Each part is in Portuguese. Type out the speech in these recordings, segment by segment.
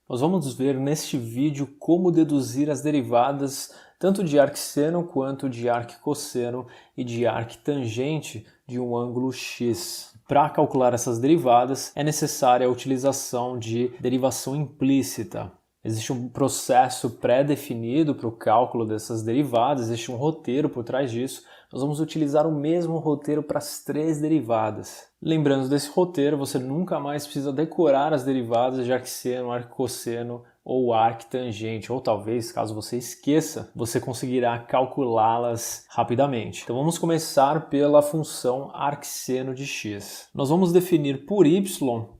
Nós vamos ver neste vídeo como deduzir as derivadas tanto de arcseno quanto de arccosseno e de arctangente de um ângulo x. Para calcular essas derivadas é necessária a utilização de derivação implícita. Existe um processo pré-definido para o cálculo dessas derivadas, existe um roteiro por trás disso. Nós vamos utilizar o mesmo roteiro para as três derivadas. Lembrando desse roteiro, você nunca mais precisa decorar as derivadas de arcseno, arccosseno ou arctangente, ou talvez, caso você esqueça, você conseguirá calculá-las rapidamente. Então vamos começar pela função arcseno de x. Nós vamos definir por y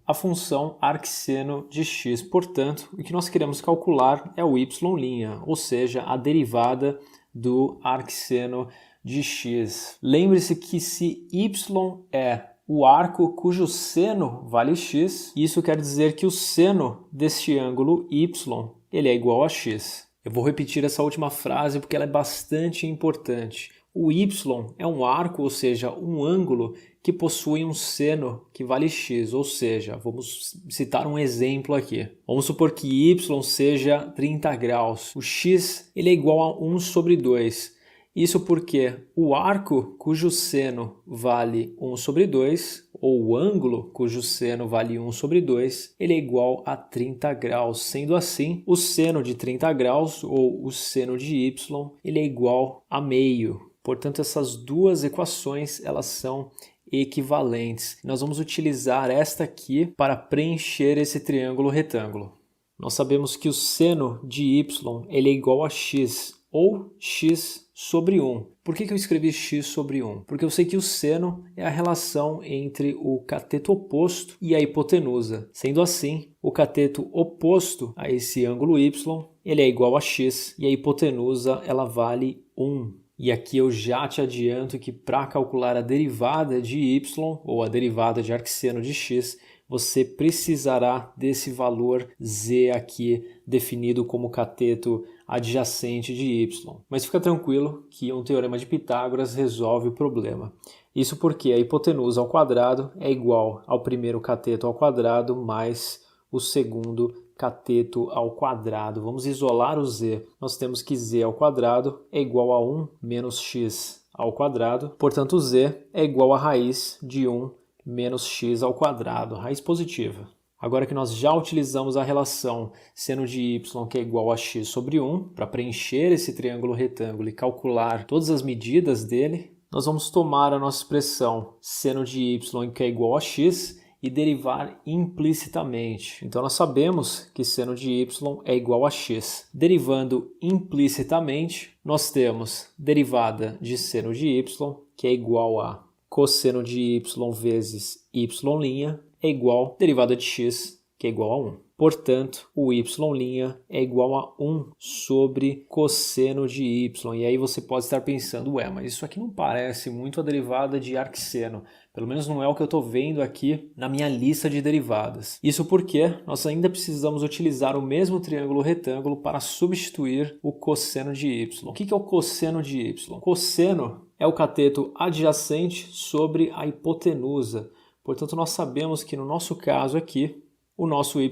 a função arcseno de x. Portanto, o que nós queremos calcular é o y', ou seja, a derivada do arcseno de x. Lembre-se que se y é o arco cujo seno vale x, isso quer dizer que o seno deste ângulo y ele é igual a x. Eu vou repetir essa última frase porque ela é bastante importante. O y é um arco, ou seja, um ângulo que possui um seno que vale x, ou seja, vamos citar um exemplo aqui. Vamos supor que y seja 30 graus. O x ele é igual a 1 sobre 2. Isso porque o arco cujo seno vale 1 sobre 2, ou o ângulo cujo seno vale 1 sobre 2, ele é igual a 30 graus. Sendo assim, o seno de 30 graus, ou o seno de y, ele é igual a meio. Portanto, essas duas equações elas são equivalentes. Nós vamos utilizar esta aqui para preencher esse triângulo retângulo. Nós sabemos que o seno de y ele é igual a x, ou x sobre 1. Por que eu escrevi x sobre 1? Porque eu sei que o seno é a relação entre o cateto oposto e a hipotenusa. Sendo assim, o cateto oposto a esse ângulo y, ele é igual a x e a hipotenusa ela vale 1. E aqui eu já te adianto que para calcular a derivada de y, ou a derivada de arcseno de x, você precisará desse valor z aqui definido como cateto adjacente de y. Mas fica tranquilo que um teorema de Pitágoras resolve o problema. Isso porque a hipotenusa ao quadrado é igual ao primeiro cateto ao quadrado mais o segundo cateto ao quadrado. Vamos isolar o z. Nós temos que z ao quadrado é igual a 1 menos x ao quadrado. Portanto, z é igual a raiz de 1 menos x ao quadrado, raiz positiva. Agora que nós já utilizamos a relação seno de y que é igual a x sobre 1 para preencher esse triângulo retângulo e calcular todas as medidas dele, nós vamos tomar a nossa expressão seno de y que é igual a x e derivar implicitamente. Então nós sabemos que seno de y é igual a x. Derivando implicitamente, nós temos derivada de seno de y que é igual a cosseno de y vezes y' é igual a derivada de x, que é igual a 1. Portanto, o y' é igual a 1 sobre cosseno de y. E aí você pode estar pensando, ué, mas isso aqui não parece muito a derivada de arcseno. Pelo menos não é o que eu estou vendo aqui na minha lista de derivadas. Isso porque nós ainda precisamos utilizar o mesmo triângulo retângulo para substituir o cosseno de y. O que é o cosseno de y? Cosseno é o cateto adjacente sobre a hipotenusa. Portanto, nós sabemos que no nosso caso aqui, o nosso y'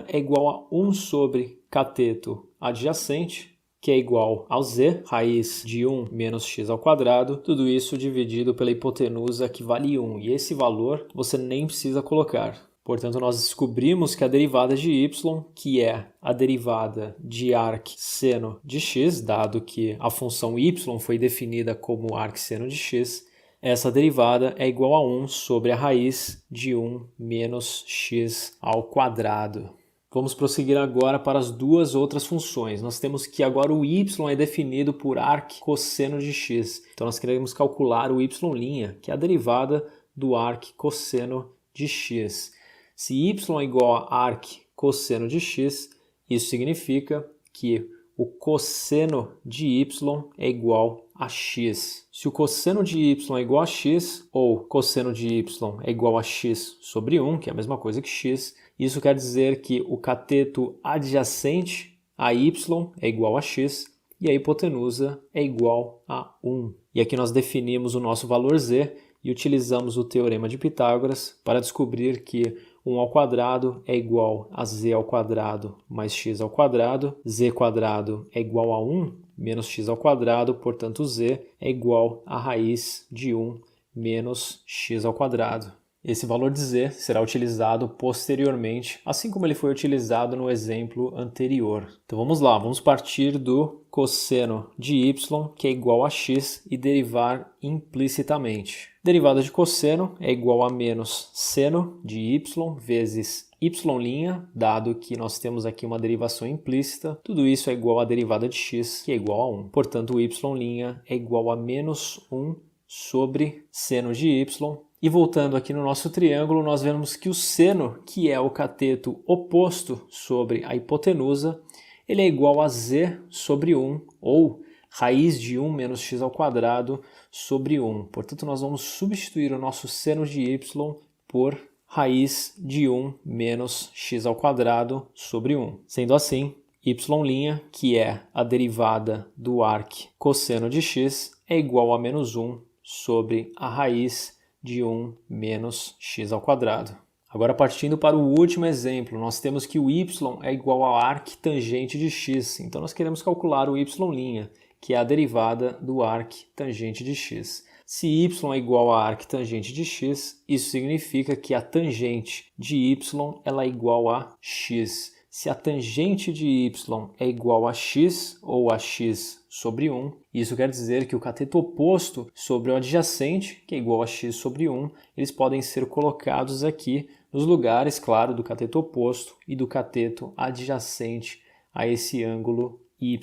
é igual a 1 sobre cateto adjacente, que é igual ao z, raiz de 1 menos x ao quadrado, tudo isso dividido pela hipotenusa que vale 1. E esse valor você nem precisa colocar. Portanto, nós descobrimos que a derivada de y, que é a derivada de arcseno de x, dado que a função y foi definida como arcseno de x, essa derivada é igual a 1 sobre a raiz de 1 menos x ao quadrado. Vamos prosseguir agora para as duas outras funções. Nós temos que agora o y é definido por arccosseno de x. Então nós queremos calcular o y', que é a derivada do arccosseno de x. Se y é igual a arccosseno de x, isso significa que o cosseno de y é igual a x. Se o cosseno de y é igual a x, ou cosseno de y é igual a x sobre 1, que é a mesma coisa que x, isso quer dizer que o cateto adjacente a y é igual a x e a hipotenusa é igual a 1. E aqui nós definimos o nosso valor z e utilizamos o teorema de Pitágoras para descobrir que 1 ao quadrado é igual a z ao quadrado mais x ao quadrado. Z quadrado é igual a 1 menos x ao quadrado, portanto z é igual a raiz de 1 menos x ao quadrado. Esse valor de z será utilizado posteriormente, assim como ele foi utilizado no exemplo anterior. Então vamos lá, vamos partir do cosseno de y, que é igual a x, e derivar implicitamente. Derivada de cosseno é igual a menos seno de y vezes y', dado que nós temos aqui uma derivação implícita. Tudo isso é igual à derivada de x, que é igual a 1. Portanto, o y' é igual a menos 1 sobre seno de y. E voltando aqui no nosso triângulo, nós vemos que o seno, que é o cateto oposto sobre a hipotenusa, ele é igual a z sobre 1, ou raiz de 1 menos x ao quadrado sobre 1. Portanto, nós vamos substituir o nosso seno de y por raiz de 1 menos x ao quadrado sobre 1. Sendo assim, y', que é a derivada do arc cosseno de x, é igual a menos 1 sobre a raiz de 1 menos x ao quadrado. Agora, partindo para o último exemplo, nós temos que o y é igual ao arc tangente de x. Então, nós queremos calcular o y', que é a derivada do arc tangente de x. Se y é igual a arc tangente de x, isso significa que a tangente de y ela é igual a x. Se a tangente de y é igual a x ou a x sobre 1, isso quer dizer que o cateto oposto sobre o adjacente, que é igual a x sobre 1, eles podem ser colocados aqui nos lugares, claro, do cateto oposto e do cateto adjacente a esse ângulo y.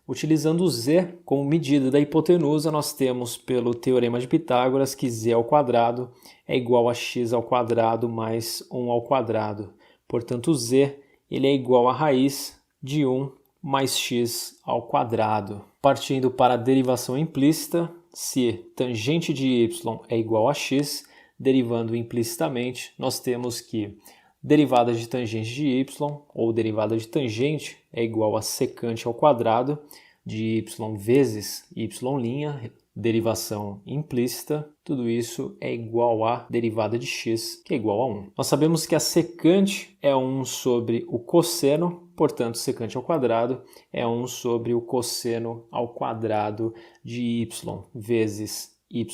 Utilizando o z como medida da hipotenusa, nós temos pelo teorema de Pitágoras que z ao quadrado é igual a x ao quadrado mais 1 ao quadrado. Portanto, z ele é igual a raiz de 1 mais x ao quadrado. Partindo para a derivação implícita, se tangente de y é igual a x, derivando implicitamente, nós temos que derivada de tangente de y, ou derivada de tangente, é igual a secante ao quadrado de y vezes y', derivação implícita, tudo isso é igual a derivada de x, que é igual a 1. Nós sabemos que a secante é 1 sobre o cosseno, portanto, secante ao quadrado é 1 sobre o cosseno ao quadrado de y vezes y',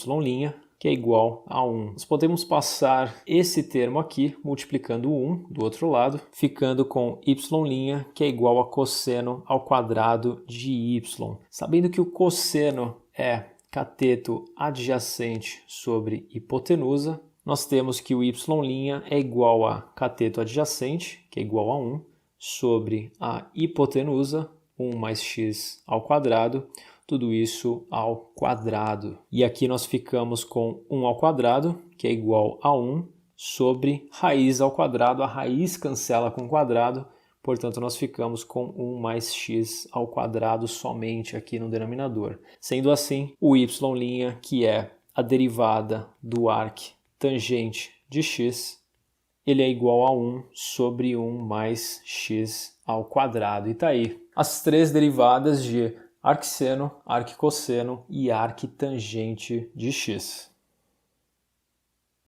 que é igual a 1. Nós podemos passar esse termo aqui, multiplicando o 1 do outro lado, ficando com y', que é igual a cosseno ao quadrado de y. Sabendo que o cosseno é cateto adjacente sobre hipotenusa, nós temos que o y' é igual a cateto adjacente, que é igual a 1, sobre a hipotenusa, 1 mais x ao quadrado, tudo isso ao quadrado. E aqui nós ficamos com 1 ao quadrado, que é igual a 1, sobre raiz ao quadrado. A raiz cancela com o quadrado, portanto nós ficamos com 1 mais x ao quadrado somente aqui no denominador. Sendo assim, o y', que é a derivada do arc tangente de x, ele é igual a 1 sobre 1 mais x ao quadrado. E está aí as três derivadas de arcseno, arccosseno e arctangente de x.